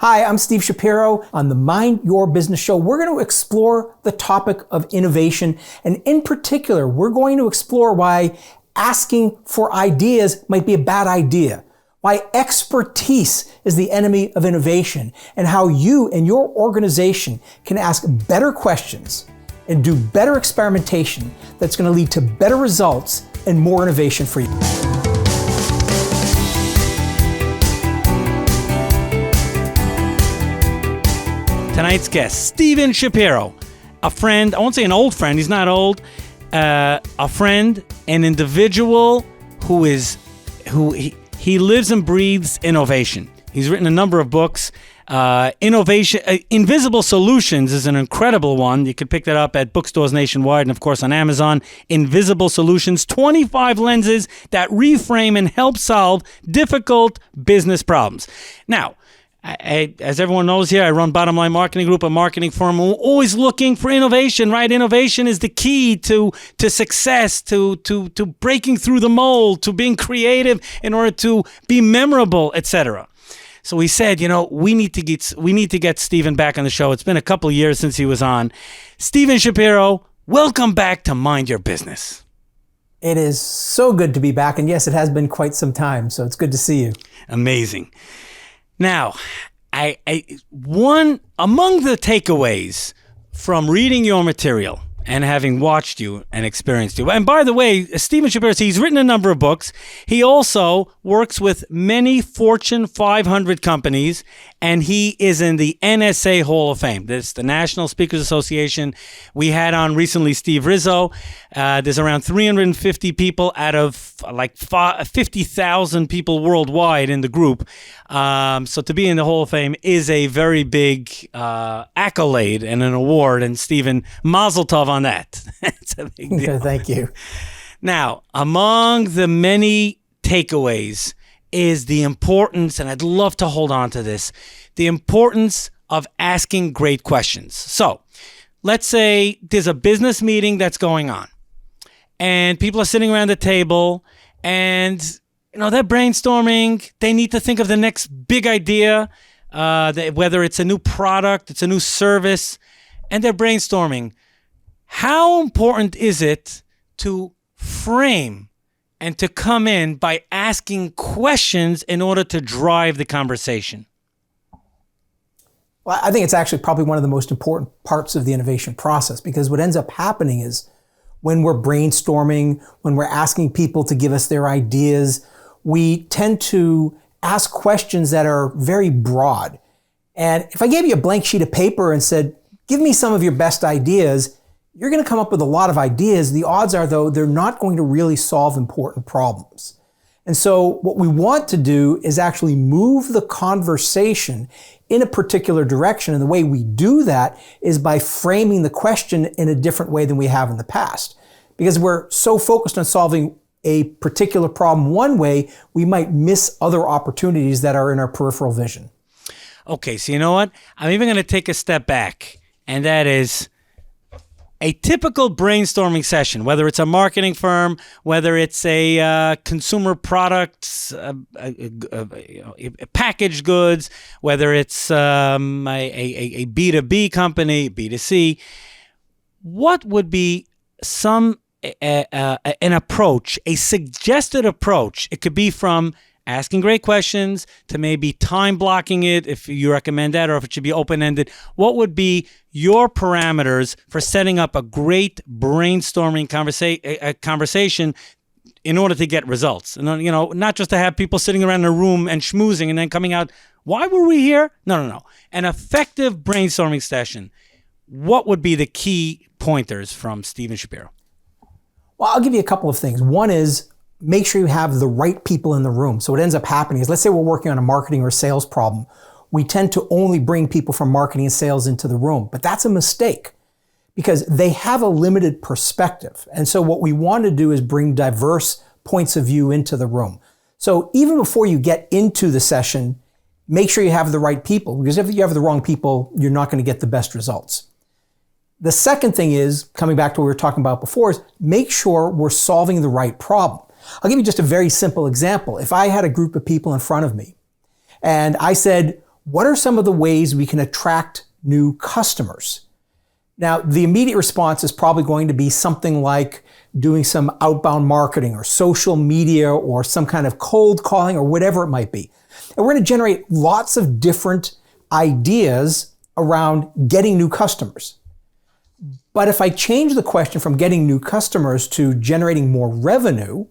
Hi, I'm Steve Shapiro. On the Mind Your Business show, we're going to explore the topic of innovation. And in particular, we're going to explore why asking for ideas might be a bad idea, why expertise is the enemy of innovation, and how you and your organization can ask better questions and do better experimentation that's going to lead to better results and more innovation for you. Tonight's guest, Steven Shapiro, a friend, I won't say an old friend, he's not old, a friend, an individual who lives and breathes innovation. He's written a number of books. Invisible Solutions is an incredible one. You can pick that up at bookstores nationwide and, of course, on Amazon. Invisible Solutions, 25 lenses that reframe and help solve difficult business problems. Now, as everyone knows here, I run Bottom Line Marketing Group, a marketing firm. We're always looking for innovation, right? Innovation is the key to success, to breaking through the mold, to being creative in order to be memorable, etc. So we said, we need to get Steven back on the show. It's been a couple of years since he was on. Steven Shapiro, welcome back to Mind Your Business. It is so good to be back. And yes, it has been quite some time. So it's good to see you. Amazing. Now, one among the takeaways from reading your material and having watched you and experienced you, and by the way, Steven Shapiro, he's written a number of books. He also works with many Fortune 500 companies, and he is in the NSA Hall of Fame. This is the National Speakers Association. We had on recently Steve Rizzo. There's around 350 people out of like 50,000 people worldwide in the group. So to be in the Hall of Fame is a very big accolade and an award. And Steven, mazel tov on that. It's a big deal. Thank you. Now, among the many takeaways is the importance, and I'd love to hold on to this, the importance of asking great questions. So let's say there's a business meeting that's going on and people are sitting around the table and they're brainstorming. They need to think of the next big idea, whether it's a new product, it's a new service, and they're brainstorming. How important is it to frame and to come in by asking questions in order to drive the conversation? Well, I think it's actually probably one of the most important parts of the innovation process, because what ends up happening is when we're brainstorming, when we're asking people to give us their ideas, we tend to ask questions that are very broad. And if I gave you a blank sheet of paper and said, give me some of your best ideas, you're going to come up with a lot of ideas. The odds are, though, they're not going to really solve important problems. And so what we want to do is actually move the conversation in a particular direction. And the way we do that is by framing the question in a different way than we have in the past. Because we're so focused on solving a particular problem one way, we might miss other opportunities that are in our peripheral vision. Okay, so you know what? I'm even going to take a step back, and that is a typical brainstorming session, whether it's a marketing firm, whether it's a consumer products, packaged goods, whether it's a B2B company, B2C, what would be an approach, a suggested approach? It could be from asking great questions to maybe time blocking it, if you recommend that, or if it should be open-ended. What would be your parameters for setting up a great brainstorming conversation in order to get results? And not just to have people sitting around in a room and schmoozing and then coming out, why were we here? No. An effective brainstorming session. What would be the key pointers from Steven Shapiro? Well, I'll give you a couple of things. One is, make sure you have the right people in the room. So what ends up happening is, let's say we're working on a marketing or sales problem. We tend to only bring people from marketing and sales into the room, but that's a mistake because they have a limited perspective. And so what we want to do is bring diverse points of view into the room. So even before you get into the session, make sure you have the right people, because if you have the wrong people, you're not going to get the best results. The second thing is, coming back to what we were talking about before, is make sure we're solving the right problem. I'll give you just a very simple example. If I had a group of people in front of me and I said, what are some of the ways we can attract new customers? Now, the immediate response is probably going to be something like doing some outbound marketing or social media or some kind of cold calling or whatever it might be. And we're going to generate lots of different ideas around getting new customers. But if I change the question from getting new customers to generating more revenue,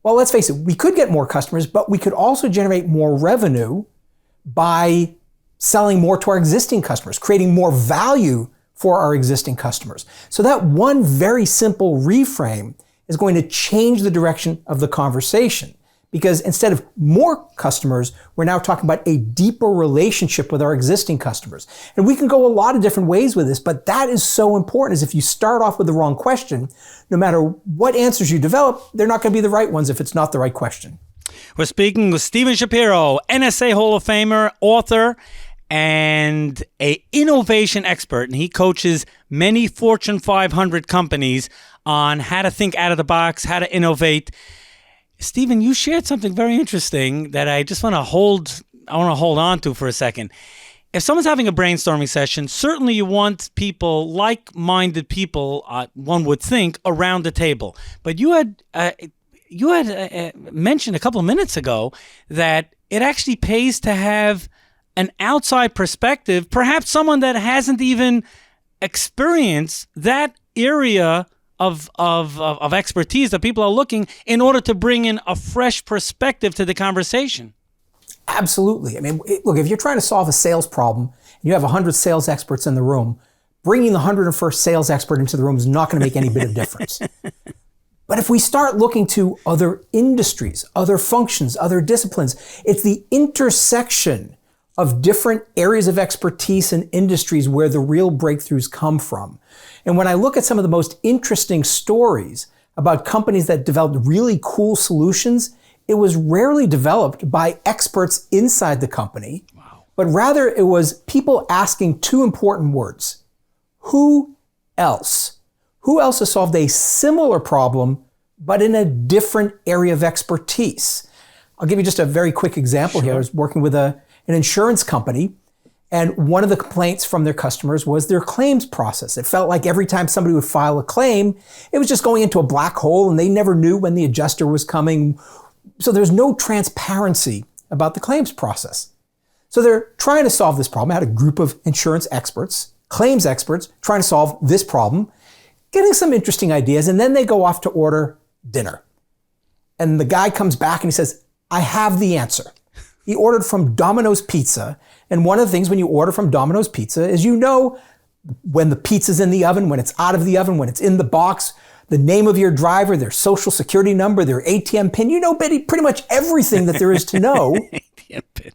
well, let's face it, we could get more customers, but we could also generate more revenue by selling more to our existing customers, creating more value for our existing customers. So that one very simple reframe is going to change the direction of the conversation, because instead of more customers, we're now talking about a deeper relationship with our existing customers. And we can go a lot of different ways with this, but that is so important, is if you start off with the wrong question, no matter what answers you develop, they're not going to be the right ones if it's not the right question. We're speaking with Steven Shapiro, NSA Hall of Famer, author, and an innovation expert, and he coaches many Fortune 500 companies on how to think out of the box, how to innovate. Steven, you shared something very interesting that I just want to hold on to for a second. If someone's having a brainstorming session, certainly you want people, like-minded people, one would think, around the table. But you had mentioned a couple of minutes ago that it actually pays to have an outside perspective, perhaps someone that hasn't even experienced that area of expertise that people are looking, in order to bring in a fresh perspective to the conversation. Absolutely. I mean, look, if you're trying to solve a sales problem and you have 100 sales experts in the room, bringing the 101st sales expert into the room is not going to make any bit of difference. But if we start looking to other industries, other functions, other disciplines, it's the intersection of different areas of expertise and industries where the real breakthroughs come from. And when I look at some of the most interesting stories about companies that developed really cool solutions, it was rarely developed by experts inside the company, but rather it was people asking two important words. Who else? Who else has solved a similar problem, but in a different area of expertise? I'll give you just a very quick example here. I was working with an insurance company, and one of the complaints from their customers was their claims process. It felt like every time somebody would file a claim, it was just going into a black hole, and they never knew when the adjuster was coming. So there's no transparency about the claims process. So they're trying to solve this problem. I had a group of insurance experts, claims experts, trying to solve this problem, getting some interesting ideas, and then they go off to order dinner. And the guy comes back and he says, I have the answer. He ordered from Domino's Pizza. And one of the things when you order from Domino's Pizza is you know when the pizza's in the oven, when it's out of the oven, when it's in the box, the name of your driver, their social security number, their ATM pin. You know pretty much everything that there is to know. ATM pin.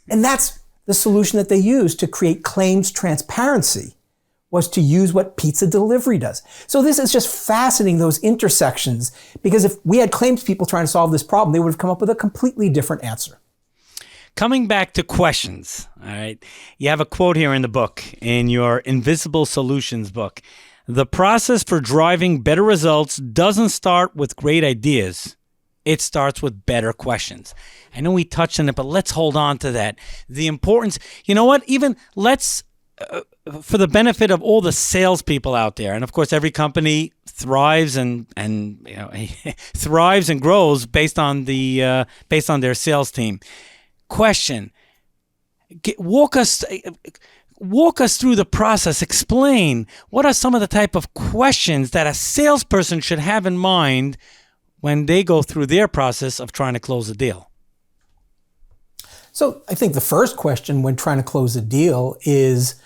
And that's the solution that they used to create claims transparency, was to use what pizza delivery does. So this is just fascinating, those intersections, because if we had claims people trying to solve this problem, they would have come up with a completely different answer. Coming back to questions, all right, you have a quote here in the book, in your Invisible Solutions book. The process for driving better results doesn't start with great ideas. It starts with better questions. I know we touched on it, but let's hold on to that. The importance, you know what, even let's, for the benefit of all the salespeople out there, and of course every company thrives and you know thrives and grows based on their sales team. Question: walk us through the process. Explain what are some of the type of questions that a salesperson should have in mind when they go through their process of trying to close a deal. So I think the first question when trying to close a deal is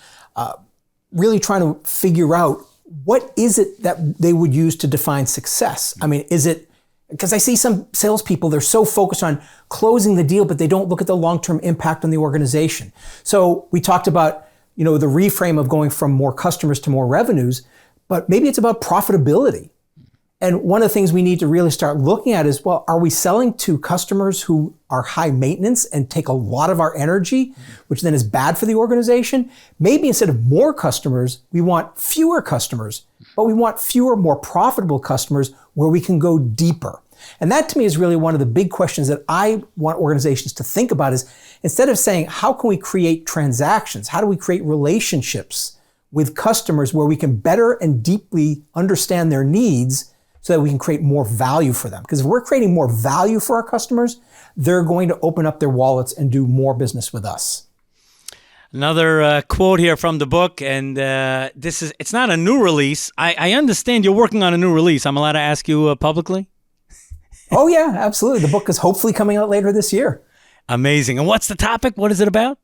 really trying to figure out what is it that they would use to define success. I mean, is it, because I see some salespeople, they're so focused on closing the deal, but they don't look at the long-term impact on the organization. So we talked about, the reframe of going from more customers to more revenues, but maybe it's about profitability. And one of the things we need to really start looking at is, well, are we selling to customers who are high maintenance and take a lot of our energy, which then is bad for the organization? Maybe instead of more customers, we want fewer customers, but we want fewer, more profitable customers where we can go deeper. And that to me is really one of the big questions that I want organizations to think about is instead of saying, how can we create transactions? How do we create relationships with customers where we can better and deeply understand their needs so that we can create more value for them? Because if we're creating more value for our customers, they're going to open up their wallets and do more business with us. Another quote here from the book, and it's not a new release. I understand you're working on a new release. I'm allowed to ask you publicly? Oh, yeah, absolutely. The book is hopefully coming out later this year. Amazing. And what's the topic? What is it about?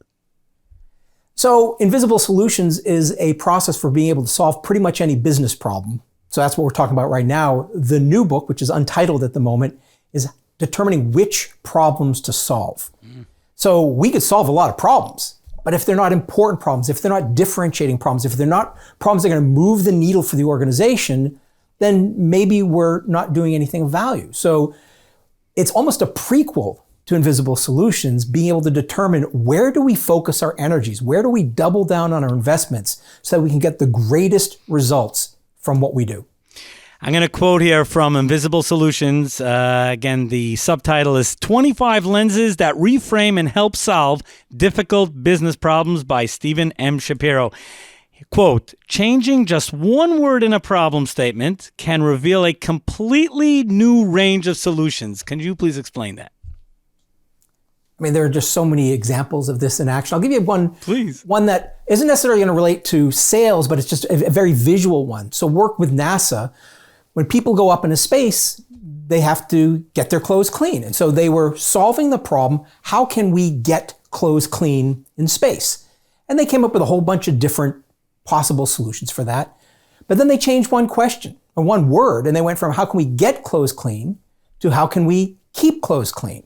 So Invisible Solutions is a process for being able to solve pretty much any business problem. So that's what we're talking about right now. The new book, which is untitled at the moment, is determining which problems to solve. So we could solve a lot of problems, but if they're not important problems, if they're not differentiating problems, if they're not problems that are going to move the needle for the organization, then maybe we're not doing anything of value. So it's almost a prequel to Invisible Solutions, being able to determine where do we focus our energies, where do we double down on our investments so that we can get the greatest results from what we do. I'm going to quote here from Invisible Solutions. Again, the subtitle is 25 Lenses That Reframe and Help Solve Difficult Business Problems by Stephen M. Shapiro. Quote, changing just one word in a problem statement can reveal a completely new range of solutions. Can you please explain that? I mean, there are just so many examples of this in action. I'll give you one, please. One that isn't necessarily going to relate to sales, but it's just a very visual one. So work with NASA. When people go up into space, they have to get their clothes clean. And so they were solving the problem, how can we get clothes clean in space? And they came up with a whole bunch of different possible solutions for that. But then they changed one question or one word, and they went from how can we get clothes clean to how can we keep clothes clean?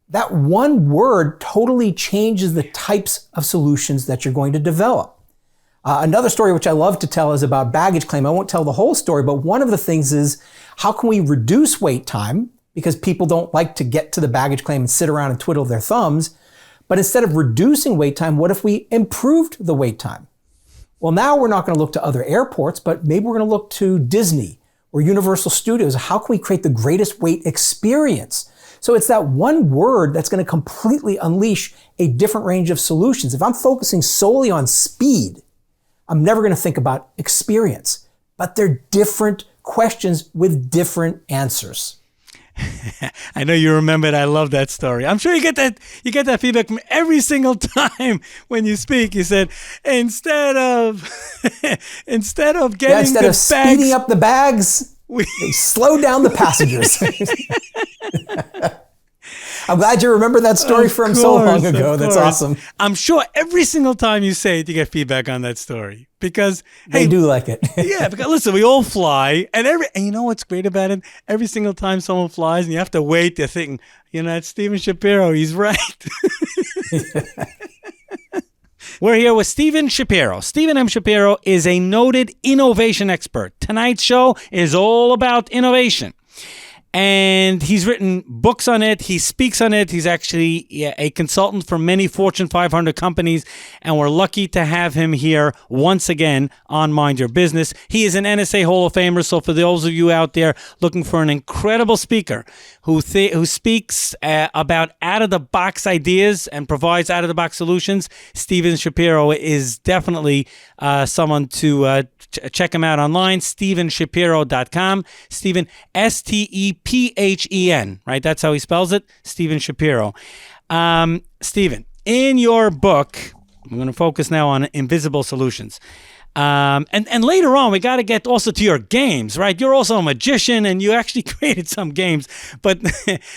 That one word totally changes the types of solutions that you're going to develop. Another story which I love to tell is about baggage claim. I won't tell the whole story, but one of the things is how can we reduce wait time? Because people don't like to get to the baggage claim and sit around and twiddle their thumbs. But instead of reducing wait time, what if we improved the wait time? Well, now we're not going to look to other airports, but maybe we're going to look to Disney or Universal Studios. How can we create the greatest wait experience? So it's that one word that's going to completely unleash a different range of solutions. If I'm focusing solely on speed, I'm never going to think about experience. But they're different questions with different answers. I know you remember it. I love that story. I'm sure you get that feedback from every single time when you speak. You said instead of speeding up the bags, they slow down the passengers. I'm glad you remember that story from so long ago. That's awesome. I'm sure every single time you say it, you get feedback on that story because they do like it. Yeah, because listen, we all fly, and you know what's great about it? Every single time someone flies, and you have to wait, they're thinking, that's Stephen Shapiro. He's right. We're here with Stephen Shapiro. Stephen M. Shapiro is a noted innovation expert. Tonight's show is all about innovation. And he's written books on it. He speaks on it. He's actually a consultant for many Fortune 500 companies. And we're lucky to have him here once again on Mind Your Business. He is an NSA Hall of Famer. So for those of you out there looking for an incredible speaker who speaks about out-of-the-box ideas and provides out-of-the-box solutions, Stephen Shapiro is definitely someone to check him out online, StephenShapiro.com. Stephen, Stephen, right? That's how he spells it, Stephen Shapiro. Stephen, in your book, I'm going to focus now on Invisible Solutions. And later on, we got to get also to your games, right? You're also a magician, and you actually created some games, but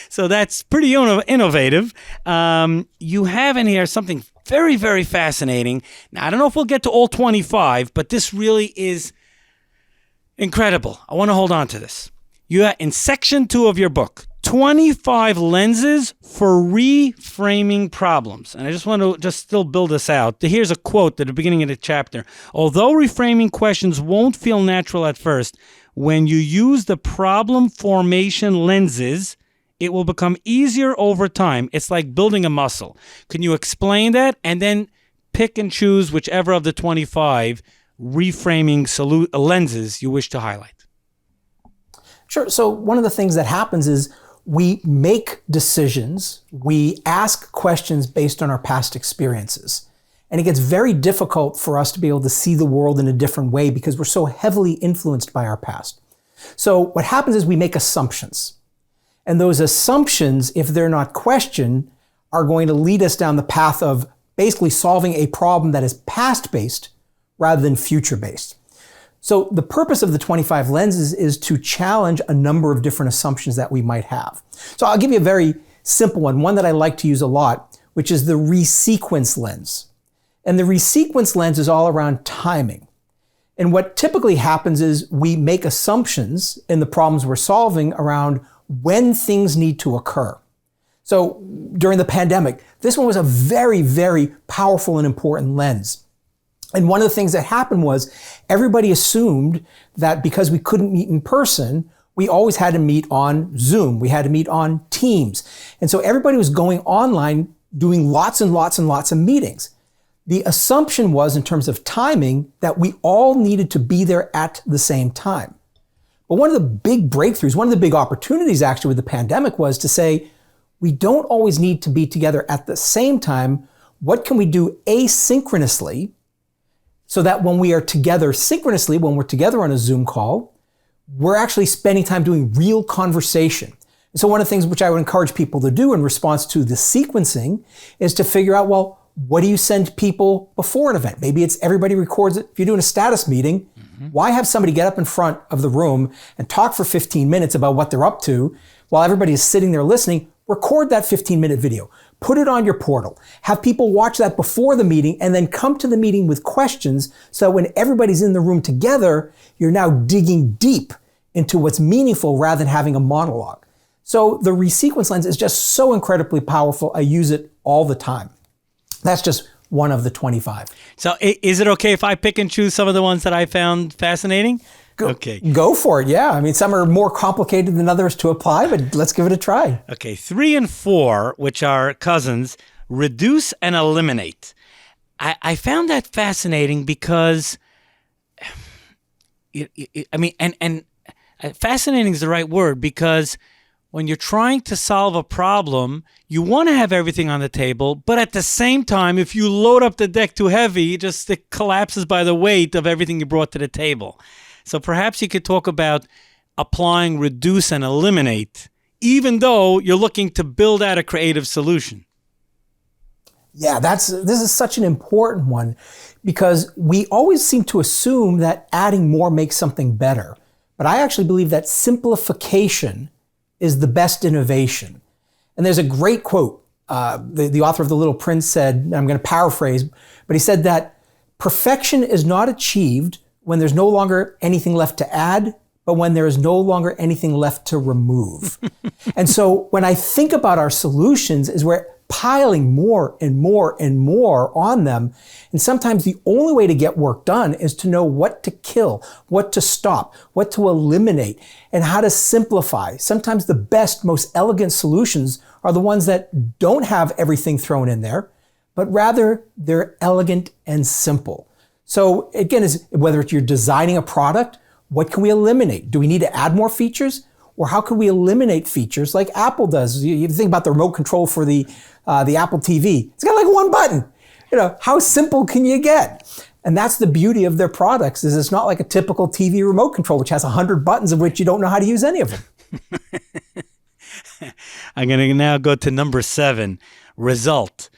so that's pretty innovative. You have in here something very, very fascinating. Now, I don't know if we'll get to all 25, but this really is incredible. I want to hold on to this. You have, in section 2 of your book, 25 lenses for reframing problems. And I just want to still build this out. Here's a quote at the beginning of the chapter. Although reframing questions won't feel natural at first, when you use the problem formation lenses, it will become easier over time. It's like building a muscle. Can you explain that? And then pick and choose whichever of the 25 reframing lenses you wish to highlight. Sure. So one of the things that happens is we make decisions, we ask questions based on our past experiences. And it gets very difficult for us to be able to see the world in a different way because we're so heavily influenced by our past. So what happens is we make assumptions. And those assumptions, if they're not questioned, are going to lead us down the path of basically solving a problem that is past-based rather than future-based. So the purpose of the 25 lenses is to challenge a number of different assumptions that we might have. So I'll give you a very simple one that I like to use a lot, which is the resequence lens. And the resequence lens is all around timing. And what typically happens is we make assumptions in the problems we're solving around when things need to occur. So during the pandemic, this one was a very, very powerful and important lens. And one of the things that happened was everybody assumed that because we couldn't meet in person, we always had to meet on Zoom. We had to meet on Teams. And so everybody was going online, doing lots and lots and lots of meetings. The assumption was, in terms of timing, that we all needed to be there at the same time. But one of the big breakthroughs, one of the big opportunities actually with the pandemic was to say, we don't always need to be together at the same time. What can we do asynchronously so that when we are together synchronously, when we're together on a Zoom call, we're actually spending time doing real conversation. And so one of the things which I would encourage people to do in response to the sequencing is to figure out, well, what do you send people before an event? Maybe it's everybody records it. If you're doing a status meeting, why have somebody get up in front of the room and talk for 15 minutes about what they're up to while everybody is sitting there listening? Record that 15-minute video. Put it on your portal. Have people watch that before the meeting and then come to the meeting with questions so that when everybody's in the room together, you're now digging deep into what's meaningful rather than having a monologue. So the resequence lens is just so incredibly powerful. I use it all the time. That's just one of the 25. So is it okay if I pick and choose some of the ones that I found fascinating? Go for it, yeah. I mean, some are more complicated than others to apply, but let's give it a try. Okay, 3 and 4, which are cousins, reduce and eliminate. I found that fascinating because, fascinating is the right word, because when you're trying to solve a problem, you want to have everything on the table, but at the same time, if you load up the deck too heavy, it collapses by the weight of everything you brought to the table. So perhaps you could talk about applying reduce and eliminate, even though you're looking to build out a creative solution. Yeah, this is such an important one because we always seem to assume that adding more makes something better. But I actually believe that simplification is the best innovation. And there's a great quote. The author of The Little Prince said, and I'm going to paraphrase, but he said that perfection is not achieved when there's no longer anything left to add, but when there is no longer anything left to remove. And so when I think about our solutions is we're piling more and more and more on them. And sometimes the only way to get work done is to know what to kill, what to stop, what to eliminate, and how to simplify. Sometimes the best, most elegant solutions are the ones that don't have everything thrown in there, but rather they're elegant and simple. So again, whether it's you're designing a product, what can we eliminate? Do we need to add more features? Or how can we eliminate features like Apple does? You think about the remote control for the Apple TV. It's got like one button. How simple can you get? And that's the beauty of their products, is it's not like a typical TV remote control, which has 100 buttons of which you don't know how to use any of them. I'm going to now go to number 7, result.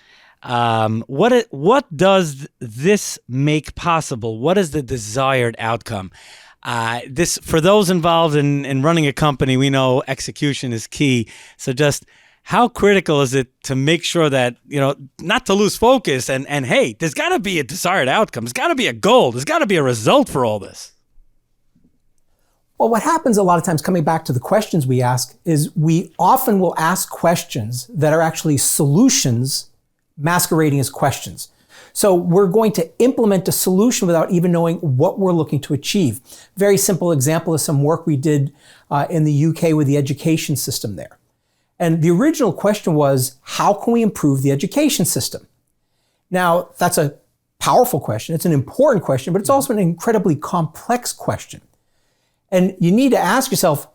What does this make possible? What is the desired outcome? This, for those involved in running a company, we know execution is key. So just how critical is it to make sure that, not to lose focus and hey, there's got to be a desired outcome. There's got to be a goal. There's got to be a result for all this. Well, what happens a lot of times, coming back to the questions we ask, is we often will ask questions that are actually solutions masquerading as questions. So we're going to implement a solution without even knowing what we're looking to achieve. Very simple example is some work we did in the UK with the education system there. And the original question was, how can we improve the education system? Now, that's a powerful question. It's an important question, but it's also an incredibly complex question. And you need to ask yourself,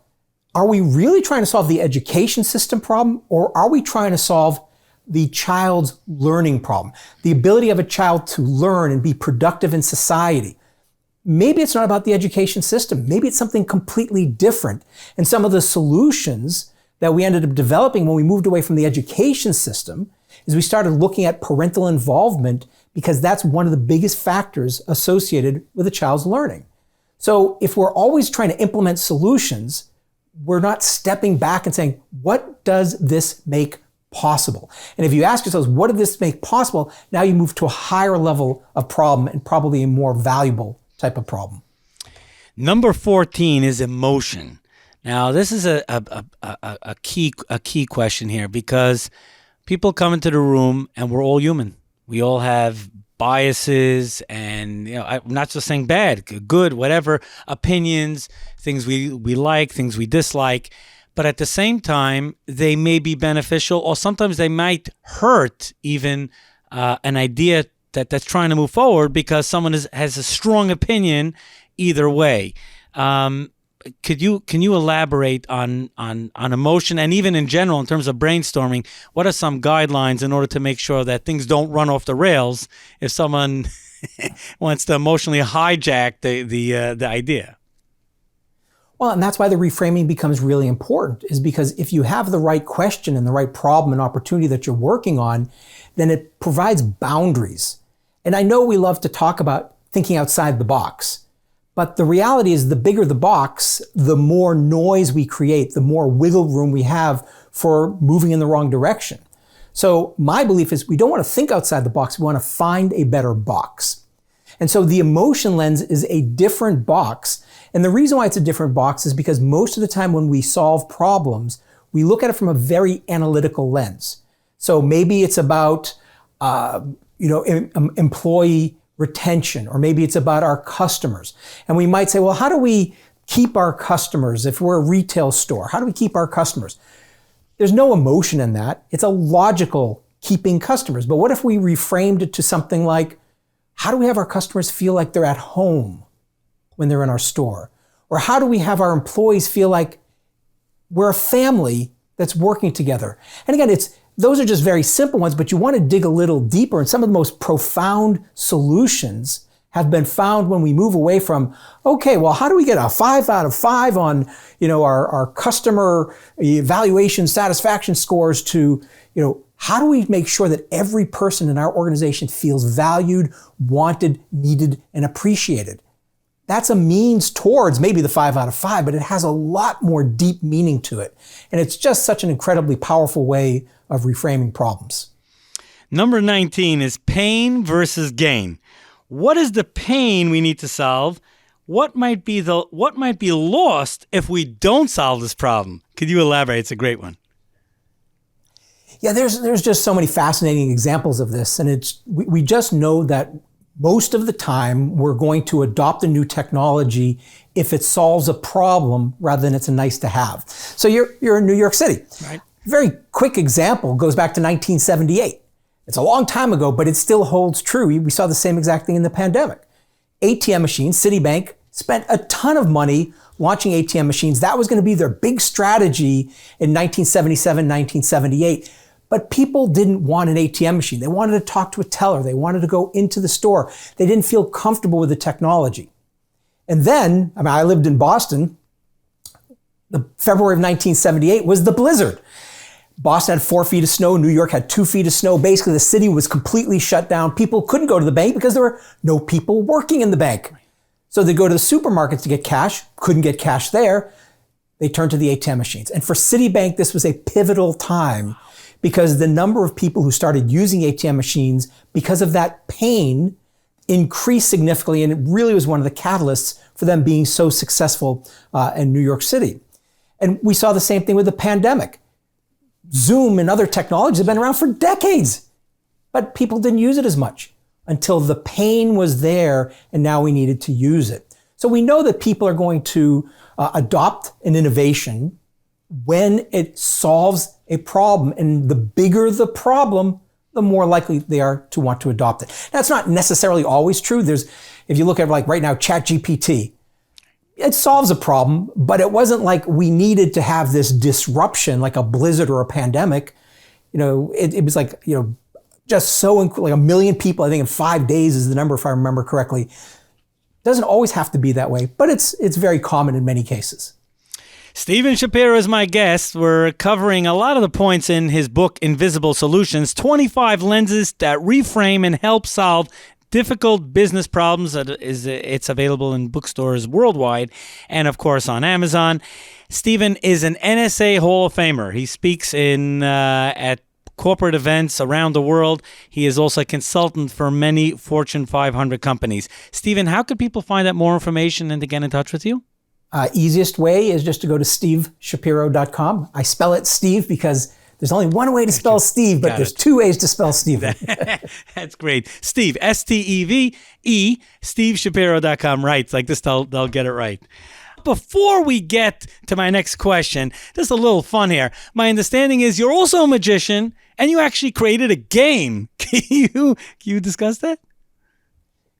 are we really trying to solve the education system problem, or are we trying to solve the child's learning problem? The ability of a child to learn and be productive in society. Maybe it's not about the education system. Maybe it's something completely different. And some of the solutions that we ended up developing when we moved away from the education system is we started looking at parental involvement, because that's one of the biggest factors associated with a child's learning. So if we're always trying to implement solutions, we're not stepping back and saying, what does this make possible? And if you ask yourselves, what did this make possible? Now you move to a higher level of problem, and probably a more valuable type of problem. Number 14 is emotion. Now, this is a key question here, because people come into the room and we're all human. We all have biases and, I'm not just saying bad, good, whatever, opinions, things we like, things we dislike. But at the same time, they may be beneficial, or sometimes they might hurt even an idea that's trying to move forward, because someone has a strong opinion either way. Can you elaborate on emotion, and even in general in terms of brainstorming? What are some guidelines in order to make sure that things don't run off the rails if someone wants to emotionally hijack the idea? Well, and that's why the reframing becomes really important, is because if you have the right question and the right problem and opportunity that you're working on, then it provides boundaries. And I know we love to talk about thinking outside the box, but the reality is the bigger the box, the more noise we create, the more wiggle room we have for moving in the wrong direction. So my belief is we don't want to think outside the box, we want to find a better box. And so the emotion lens is a different box. And the reason why it's a different box is because most of the time when we solve problems, we look at it from a very analytical lens. So maybe it's about employee retention, or maybe it's about our customers. And we might say, well, how do we keep our customers? If we're a retail store, how do we keep our customers? There's no emotion in that. It's a logical keeping customers. But what if we reframed it to something like, how do we have our customers feel like they're at home when they're in our store? Or how do we have our employees feel like we're a family that's working together? And again, those are just very simple ones, but you want to dig a little deeper. And some of the most profound solutions have been found when we move away from, okay, well, how do we get a 5 out of 5 on, our customer evaluation satisfaction scores to, how do we make sure that every person in our organization feels valued, wanted, needed, and appreciated? That's a means towards maybe the 5 out of 5, but it has a lot more deep meaning to it. And it's just such an incredibly powerful way of reframing problems. Number 19 is pain versus gain. What is the pain we need to solve? What might be lost if we don't solve this problem? Could you elaborate? It's a great one. Yeah, there's just so many fascinating examples of this, and we just know that most of the time we're going to adopt a new technology if it solves a problem rather than it's a nice to have. So you're in New York City. Right. Very quick example goes back to 1978. It's a long time ago, but it still holds true. We saw the same exact thing in the pandemic. ATM machines, Citibank spent a ton of money launching ATM machines. That was going to be their big strategy in 1977, 1978. But people didn't want an ATM machine. They wanted to talk to a teller. They wanted to go into the store. They didn't feel comfortable with the technology. And then, I lived in Boston. The February of 1978 was the blizzard. Boston had 4 feet of snow. New York had 2 feet of snow. Basically, the city was completely shut down. People couldn't go to the bank because there were no people working in the bank. So they'd go to the supermarkets to get cash. Couldn't get cash there. They turned to the ATM machines. And for Citibank, this was a pivotal time because the number of people who started using ATM machines because of that pain increased significantly. And it really was one of the catalysts for them being so successful in New York City. And we saw the same thing with the pandemic. Zoom and other technologies have been around for decades, but people didn't use it as much until the pain was there and now we needed to use it. So we know that people are going to adopt an innovation when it solves a problem, and the bigger the problem, the more likely they are to want to adopt it. That's not necessarily always true. If you look at like right now, ChatGPT, it solves a problem, but it wasn't like we needed to have this disruption like a blizzard or a pandemic. It was like, just so like 1 million people, I think in 5 days is the number, if I remember correctly. Doesn't always have to be that way, but it's very common in many cases. Steven Shapiro is my guest. We're covering a lot of the points in his book, Invisible Solutions, 25 lenses that reframe and help solve difficult business problems. It's available in bookstores worldwide and, of course, on Amazon. Steven is an NSA Hall of Famer. He speaks at corporate events around the world. He is also a consultant for many Fortune 500 companies. Steven, how could people find out more information and to get in touch with you? Easiest way is just to go to steveshapiro.com. I spell it Steve because there's only one way to spell Steve, but there's 2 ways to spell Steven. That's great. Steve, S-T-E-V-E, steveshapiro.com. Right, like this, they'll get it right. Before we get to my next question, just a little fun here. My understanding is you're also a magician and you actually created a game. Can you discuss that?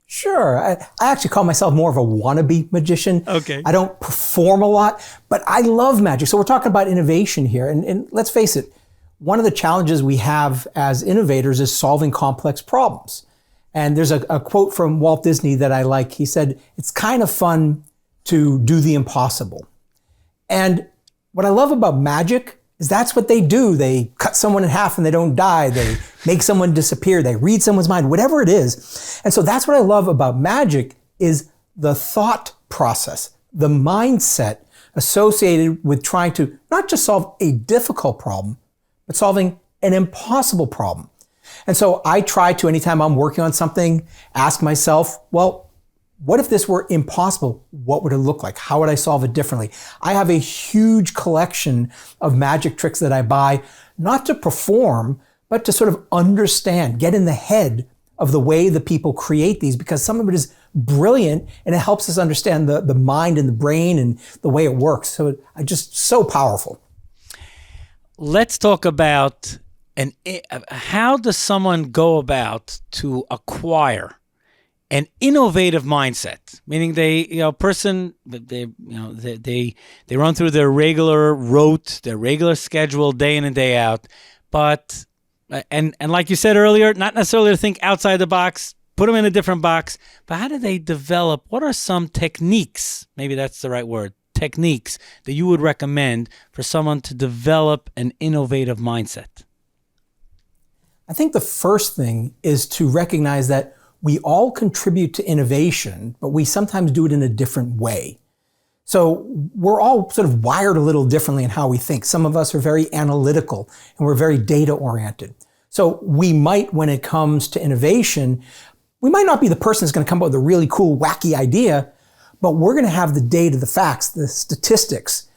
Sure. I actually call myself more of a wannabe magician. Okay. I don't perform a lot, but I love magic. So we're talking about innovation here. And let's face it, one of the challenges we have as innovators is solving complex problems. And there's a quote from Walt Disney that I like. He said, "It's kind of fun to do the impossible." And what I love about magic is that's what they do. They cut someone in half and they don't die. They make someone disappear. They read someone's mind, whatever it is. And so that's what I love about magic is the thought process, the mindset associated with trying to not just solve a difficult problem, but solving an impossible problem. And so I try to, anytime I'm working on something, ask myself, well, what if this were impossible? What would it look like? How would I solve it differently? I have a huge collection of magic tricks that I buy, not to perform, but to sort of understand, get in the head of the way the people create these, because some of it is brilliant and it helps us understand the mind and the brain and the way it works. So it's just so powerful. Let's talk about how does someone go about to acquire an innovative mindset, meaning they run through their regular rote, their regular schedule day in and day out, but and like you said earlier, not necessarily to think outside the box, put them in a different box, but how do they develop? What are some techniques? Maybe that's the right word. Techniques that you would recommend for someone to develop an innovative mindset? I think the first thing is to recognize that we all contribute to innovation, but we sometimes do it in a different way. So we're all sort of wired a little differently in how we think. Some of us are very analytical and we're very data oriented. So we might, when it comes to innovation, we might not be the person that's going to come up with a really cool, wacky idea, but we're going to have the data, the facts, the statistics,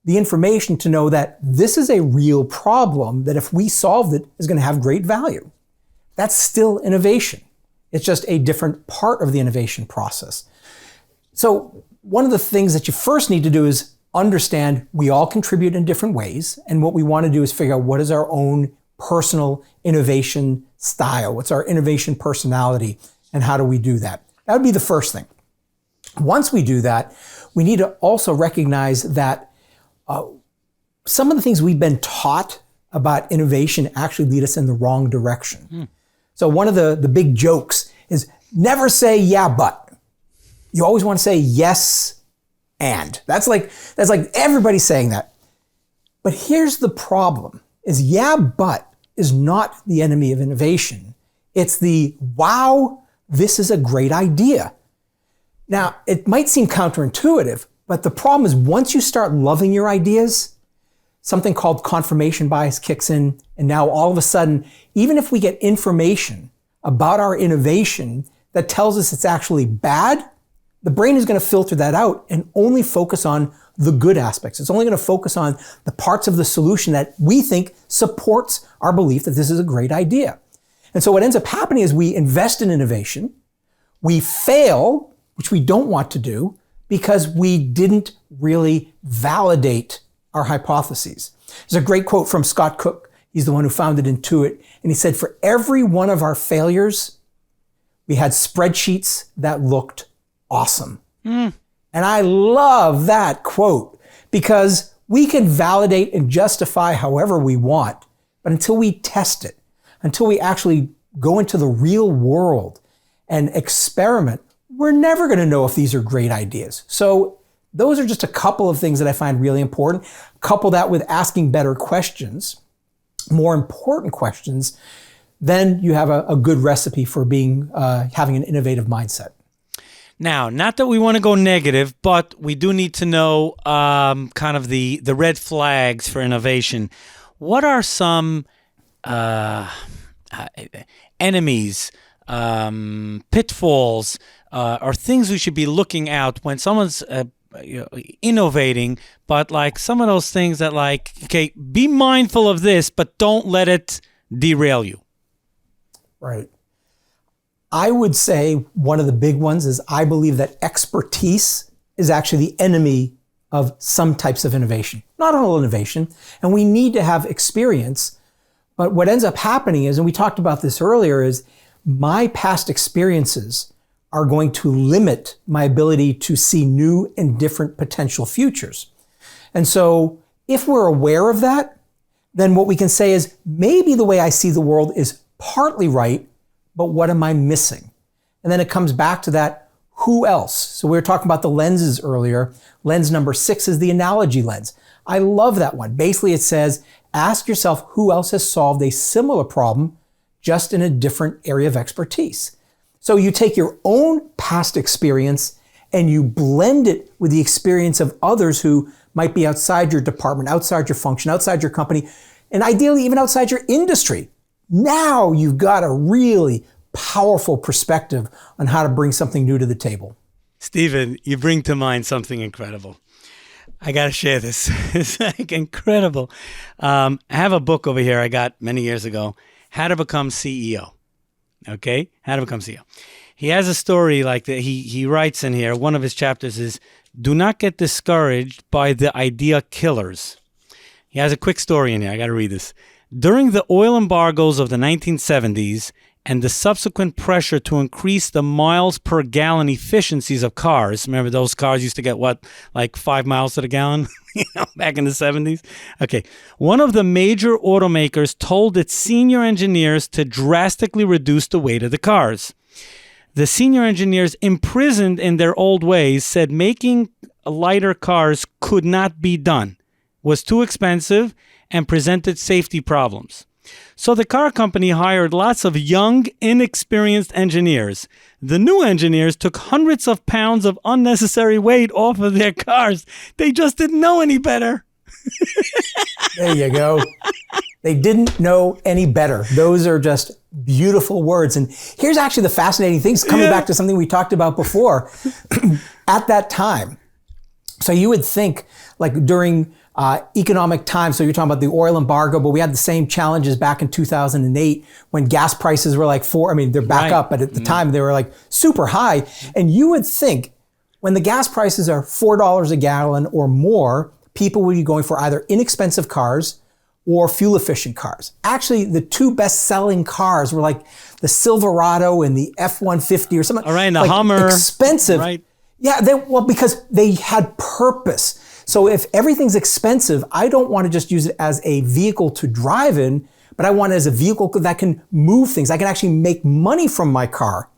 the information to know that this is a real problem that if we solved it is going to have great value. That's still innovation. It's just a different part of the innovation process. So one of the things that you first need to do is understand we all contribute in different ways. And what we want to do is figure out what is our own personal innovation style? What's our innovation personality? And how do we do that? That would be the first thing. Once we do that, we need to also recognize that some of the things we've been taught about innovation actually lead us in the wrong direction. So one of the big jokes is never say yeah, but. You always want to say yes, and. That's like everybody saying that. But here's the problem is yeah, but is not the enemy of innovation. It's the, wow, this is a great idea. Now, it might seem counterintuitive, but the problem is once you start loving your ideas, something called confirmation bias kicks in. And now all of a sudden, even if we get information about our innovation that tells us it's actually bad, the brain is going to filter that out and only focus on the good aspects. It's only going to focus on the parts of the solution that we think supports our belief that this is a great idea. And so what ends up happening is we invest in innovation, we fail, which we don't want to do, because we didn't really validate our hypotheses. There's a great quote from Scott Cook. He's the one who founded Intuit. And he said, for every one of our failures, we had spreadsheets that looked awesome. And I love that quote because we can validate and justify however we want, but until we test it, until we actually go into the real world and experiment, we're never going to know if these are great ideas. So those are just a couple of things that I find really important. Couple that with asking better questions, more important questions, then you have a good recipe for having an innovative mindset. Now, not that we want to go negative, but we do need to know kind of the red flags for innovation. What are some enemies, pitfalls, or things we should be looking out when someone's innovating, but like some of those things that like, okay, be mindful of this, but don't let it derail you. Right. I would say one of the big ones is I believe that expertise is actually the enemy of some types of innovation, not all innovation. And we need to have experience. But what ends up happening is, and we talked about this earlier, is my past experiences are going to limit my ability to see new and different potential futures. And so if we're aware of that, then what we can say is maybe the way I see the world is partly right, but what am I missing? And then it comes back to that, who else? So we were talking about the lenses earlier. Lens number 6 is the analogy lens. I love that one. Basically, it says, ask yourself who else has solved a similar problem, just in a different area of expertise. So you take your own past experience and you blend it with the experience of others who might be outside your department, outside your function, outside your company, and ideally even outside your industry. Now you've got a really powerful perspective on how to bring something new to the table. Stephen, you bring to mind something incredible. I got to share this. It's like incredible. I have a book over here I got many years ago, How to Become CEO. Okay? How to Become CEO. He has a story like that. He writes in here, one of his chapters is, do not get discouraged by the idea killers. He has a quick story in here. I got to read this. During the oil embargoes of the 1970s and the subsequent pressure to increase the miles per gallon efficiencies of cars, remember those cars used to get what, like 5 miles to the gallon, back in the 70s? Okay. One of the major automakers told its senior engineers to drastically reduce the weight of the cars. The senior engineers, imprisoned in their old ways, said making lighter cars could not be done, was too expensive, and presented safety problems. So the car company hired lots of young, inexperienced engineers. The new engineers took hundreds of pounds of unnecessary weight off of their cars. They just didn't know any better. There you go. They didn't know any better. Those are just beautiful words. And here's actually the fascinating things, coming back to something we talked about before. At that time, so you would think like during economic times, so you're talking about the oil embargo, but we had the same challenges back in 2008 when gas prices were like they're back up, but at the time they were like super high. And you would think when the gas prices are $4 a gallon or more, people would be going for either inexpensive cars or fuel efficient cars. Actually, the two best selling cars were like the Silverado and the F-150 or something. All right, and the like Hummer. Expensive. Right. Yeah, because they had purpose. So if everything's expensive, I don't want to just use it as a vehicle to drive in, but I want it as a vehicle that can move things. I can actually make money from my car.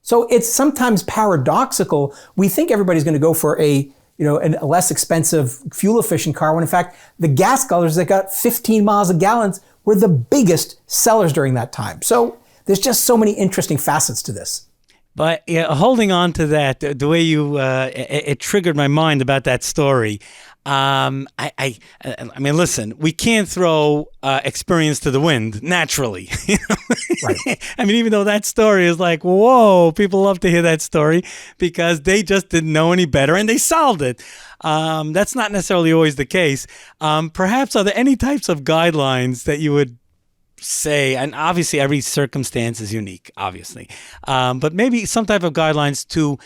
So it's sometimes paradoxical. We think everybody's going to go for a less expensive fuel efficient car when in fact the gas guzzlers that got 15 miles a gallon were the biggest sellers during that time. So there's just so many interesting facets to this. But holding on to that, the way you, it triggered my mind about that story. I mean, listen, we can't throw experience to the wind naturally. Right. I mean, even though that story is like, whoa, people love to hear that story because they just didn't know any better and they solved it. That's not necessarily always the case. Perhaps are there any types of guidelines that you would say, and obviously every circumstance is unique, obviously, but maybe some type of guidelines to,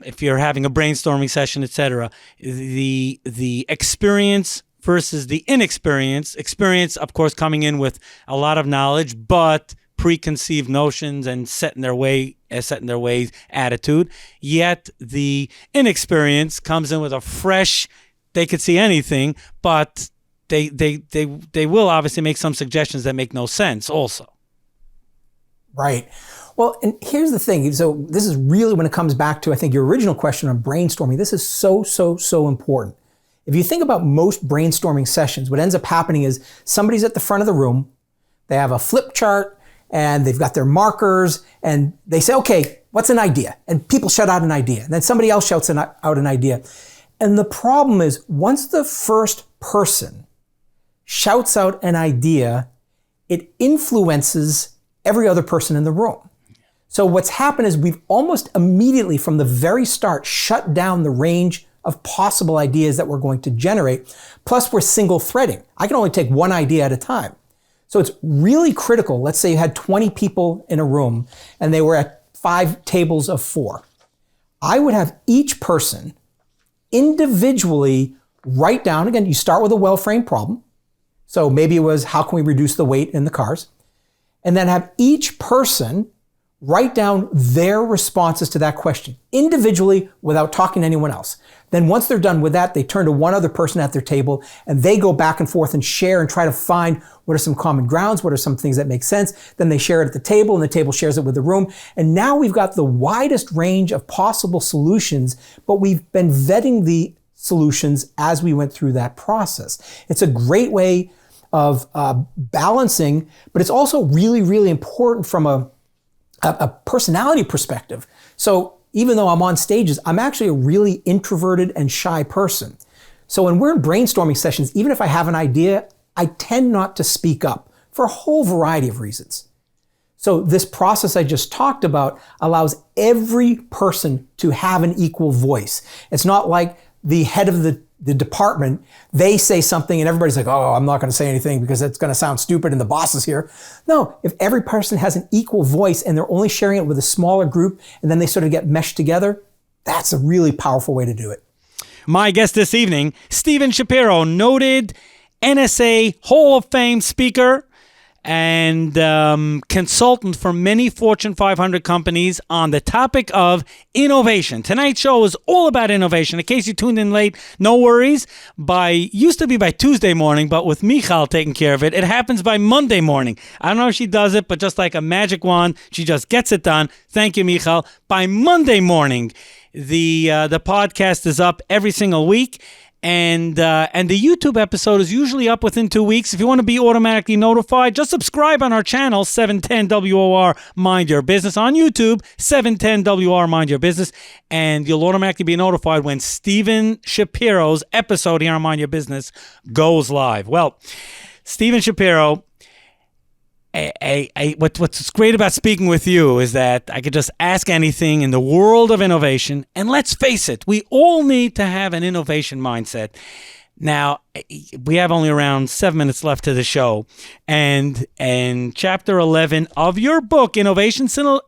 if you're having a brainstorming session, etc., the experience versus the inexperience. Experience, of course, coming in with a lot of knowledge, but preconceived notions and set in their ways attitude. Yet the inexperience comes in with a fresh, they could see anything, but they will obviously make some suggestions that make no sense also. Right. Well, and here's the thing. So this is really when it comes back to, I think, your original question on brainstorming. This is so important. If you think about most brainstorming sessions, what ends up happening is somebody's at the front of the room, they have a flip chart, and they've got their markers, and they say, okay, what's an idea? And people shout out an idea. And then somebody else shouts out an idea. And the problem is, once the first person shouts out an idea, it influences every other person in the room. So what's happened is we've almost immediately from the very start shut down the range of possible ideas that we're going to generate. Plus we're single threading. I can only take one idea at a time. So it's really critical. Let's say you had 20 people in a room and they were at 5 tables of 4. I would have each person individually write down, again, you start with a well-framed problem. So maybe it was, how can we reduce the weight in the cars? And then have each person write down their responses to that question individually without talking to anyone else. Then once they're done with that, they turn to one other person at their table and they go back and forth and share and try to find what are some common grounds, what are some things that make sense. Then they share it at the table and the table shares it with the room. And now we've got the widest range of possible solutions, but we've been vetting the solutions as we went through that process. It's a great way of balancing, but it's also really important from a personality perspective. So even though I'm on stages, I'm actually a really introverted and shy person. So when we're in brainstorming sessions, even if I have an idea, I tend not to speak up for a whole variety of reasons. So this process I just talked about allows every person to have an equal voice. It's not like the head of the department, they say something and everybody's like, oh, I'm not going to say anything because it's going to sound stupid and the boss is here. No, if every person has an equal voice and they're only sharing it with a smaller group and then they sort of get meshed together, that's a really powerful way to do it. My guest this evening, Steven Shapiro, noted NSA Hall of Fame speaker and consultant for many Fortune 500 companies on the topic of innovation. Tonight's show is all about innovation. In case you tuned in late, no worries. Used to be by Tuesday morning, but with Michal taking care of it, it happens by Monday morning. I don't know if she does it, but just like a magic wand, she just gets it done. Thank you, Michal. By Monday morning, the podcast is up every single week. And the YouTube episode is usually up within 2 weeks. If you want to be automatically notified, just subscribe on our channel, 710 WOR Mind Your Business on YouTube, 710 WR Mind Your Business, and you'll automatically be notified when Steven Shapiro's episode here on Mind Your Business goes live. Well, Steven Shapiro, what's great about speaking with you is that I could just ask anything in the world of innovation. And let's face it, we all need to have an innovation mindset. Now, we have only around 7 minutes left to the show. And chapter 11 of your book, Invisible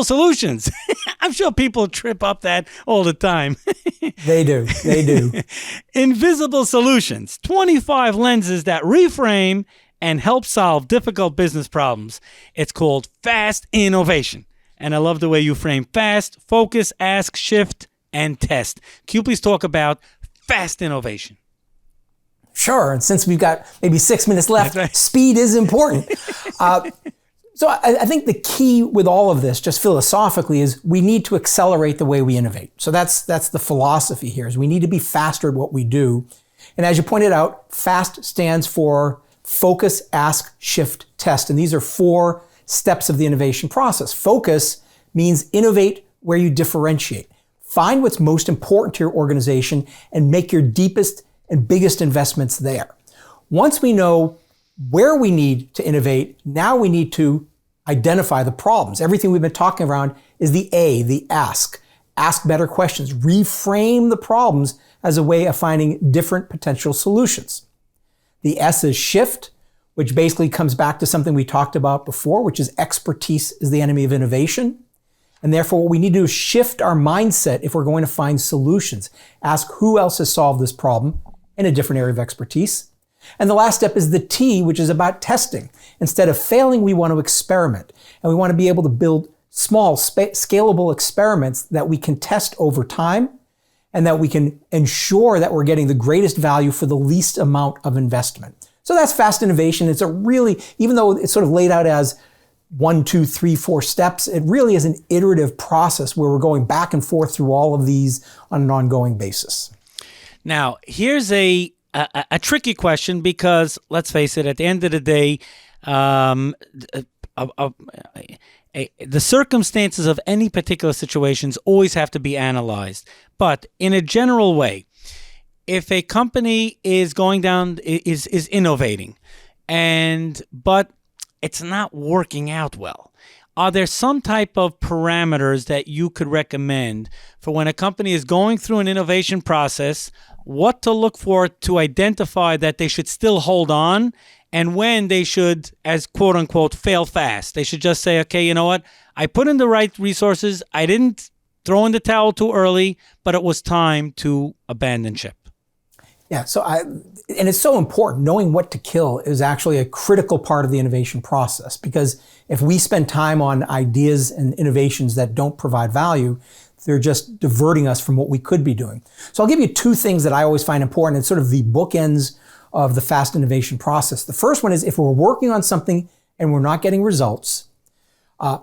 Solutions. I'm sure people trip up that all the time. They do. Invisible Solutions, 25 lenses that reframe and help solve difficult business problems. It's called Fast Innovation. And I love the way you frame fast, focus, ask, shift, and test. Can you please talk about fast innovation? Sure. And since we've got maybe 6 minutes left, right. Speed is important. So I think the key with all of this, just philosophically, is we need to accelerate the way we innovate. So that's the philosophy here, is we need to be faster at what we do. And as you pointed out, FAST stands for focus, ask, shift, test. And these are 4 steps of the innovation process. Focus means innovate where you differentiate. Find what's most important to your organization and make your deepest and biggest investments there. Once we know where we need to innovate, now we need to identify the problems. Everything we've been talking around is the A, the ask. Ask better questions. Reframe the problems as a way of finding different potential solutions. The S is shift, which basically comes back to something we talked about before, which is expertise is the enemy of innovation. And therefore, what we need to do is shift our mindset if we're going to find solutions. Ask who else has solved this problem in a different area of expertise. And the last step is the T, which is about testing. Instead of failing, we want to experiment. And we want to be able to build small, scalable experiments that we can test over time and that we can ensure that we're getting the greatest value for the least amount of investment. So that's fast innovation. It's a really, even though it's sort of laid out as 1, 2, 3, 4 steps, it really is an iterative process where we're going back and forth through all of these on an ongoing basis. Now, here's a tricky question because, let's face it, at the end of the day, the circumstances of any particular situations always have to be analyzed. But in a general way, if a company is going down, is innovating, but it's not working out well, are there some type of parameters that you could recommend for when a company is going through an innovation process, what to look for to identify that they should still hold on, and when they should, as quote unquote, fail fast? They should just say, okay, you know what? I put in the right resources. I didn't throw in the towel too early, but it was time to abandon ship. Yeah, and it's so important. Knowing what to kill is actually a critical part of the innovation process, because if we spend time on ideas and innovations that don't provide value, they're just diverting us from what we could be doing. So I'll give you 2 things that I always find important. It's sort of the bookends of the fast innovation process. The first one is, if we're working on something and we're not getting results,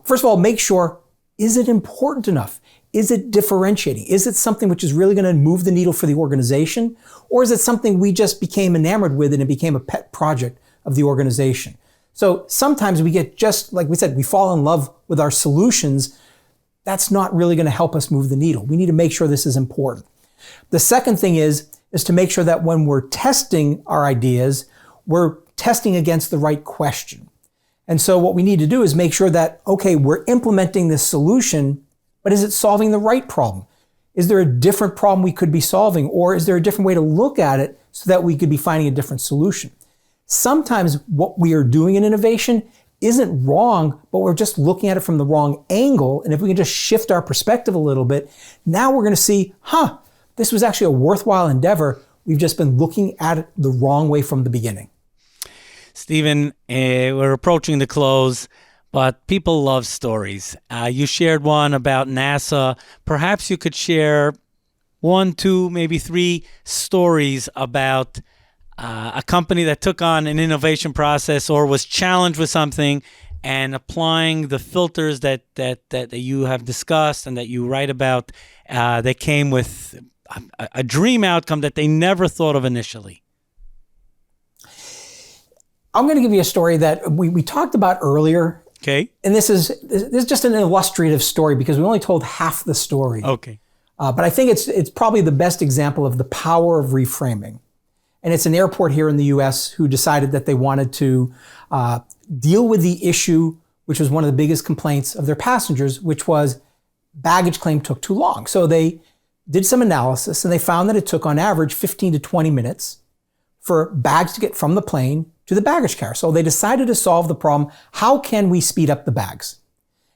first of all, make sure, is it important enough? Is it differentiating? Is it something which is really going to move the needle for the organization? Or is it something we just became enamored with and it became a pet project of the organization? So sometimes we get, just like we said, we fall in love with our solutions. That's not really going to help us move the needle. We need to make sure this is important. The second thing is to make sure that when we're testing our ideas, we're testing against the right question. And so what we need to do is make sure that, okay, we're implementing this solution, but is it solving the right problem? Is there a different problem we could be solving? Or is there a different way to look at it so that we could be finding a different solution? Sometimes what we are doing in innovation isn't wrong, but we're just looking at it from the wrong angle. And if we can just shift our perspective a little bit, now we're going to see, this was actually a worthwhile endeavor. We've just been looking at it the wrong way from the beginning. Stephen, we're approaching the close, but people love stories. You shared one about NASA. Perhaps you could share 1, 2, maybe 3 stories about a company that took on an innovation process or was challenged with something, and applying the filters that you have discussed and that you write about, they came with a dream outcome that they never thought of initially. I'm going to give you a story that we talked about earlier. Okay. And this is just an illustrative story because we only told half the story. Okay. But I think it's probably the best example of the power of reframing. And it's an airport here in the U.S. who decided that they wanted to deal with the issue, which was one of the biggest complaints of their passengers, which was baggage claim took too long. So they did some analysis and they found that it took on average 15 to 20 minutes for bags to get from the plane to the baggage carrier. So they decided to solve the problem. How can we speed up the bags?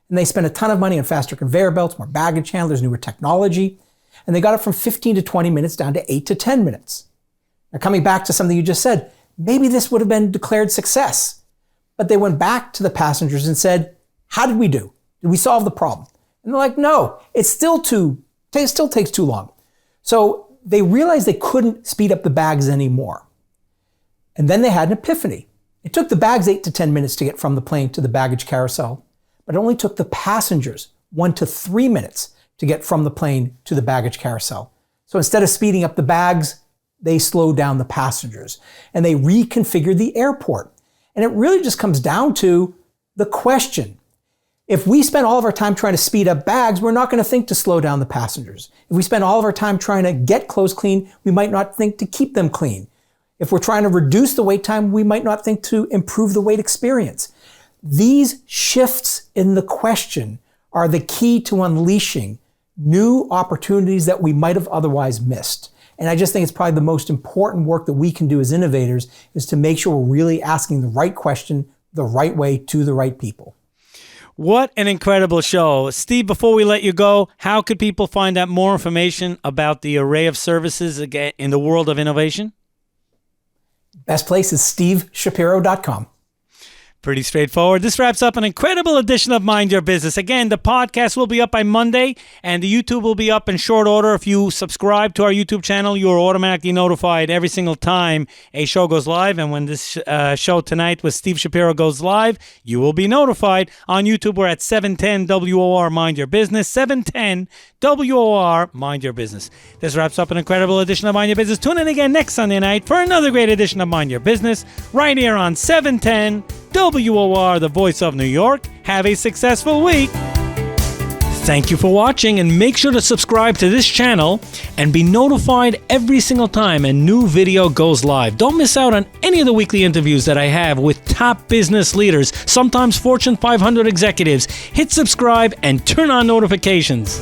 And they spent a ton of money on faster conveyor belts, more baggage handlers, newer technology. And they got it from 15 to 20 minutes down to 8 to 10 minutes. Now, coming back to something you just said, maybe this would have been declared success. But they went back to the passengers and said, how did we do? Did we solve the problem? And they're like, no, it still takes too long. So they realized they couldn't speed up the bags anymore. And then they had an epiphany. It took the bags 8 to 10 minutes to get from the plane to the baggage carousel, but it only took the passengers 1 to 3 minutes to get from the plane to the baggage carousel. So instead of speeding up the bags, they slowed down the passengers and they reconfigured the airport. And it really just comes down to the question. If we spend all of our time trying to speed up bags, we're not going to think to slow down the passengers. If we spend all of our time trying to get clothes clean, we might not think to keep them clean. If we're trying to reduce the wait time, we might not think to improve the wait experience. These shifts in the question are the key to unleashing new opportunities that we might have otherwise missed. And I just think it's probably the most important work that we can do as innovators is to make sure we're really asking the right question the right way to the right people. What an incredible show. Steve, before we let you go, how could people find out more information about the array of services in the world of innovation? Best place is steveshapiro.com. Pretty straightforward. This wraps up an incredible edition of Mind Your Business. Again, the podcast will be up by Monday, and the YouTube will be up in short order. If you subscribe to our YouTube channel, you are automatically notified every single time a show goes live. And when this show tonight with Steve Shapiro goes live, you will be notified. On YouTube, we're at 710 WOR Mind Your Business. 710 WOR Mind Your Business. This wraps up an incredible edition of Mind Your Business. Tune in again next Sunday night for another great edition of Mind Your Business, right here on 710 WOR, the voice of New York. Have a successful week. Thank you for watching, and make sure to subscribe to this channel and be notified every single time a new video goes live. Don't miss out on any of the weekly interviews that I have with top business leaders, sometimes Fortune 500 executives. Hit subscribe and turn on notifications.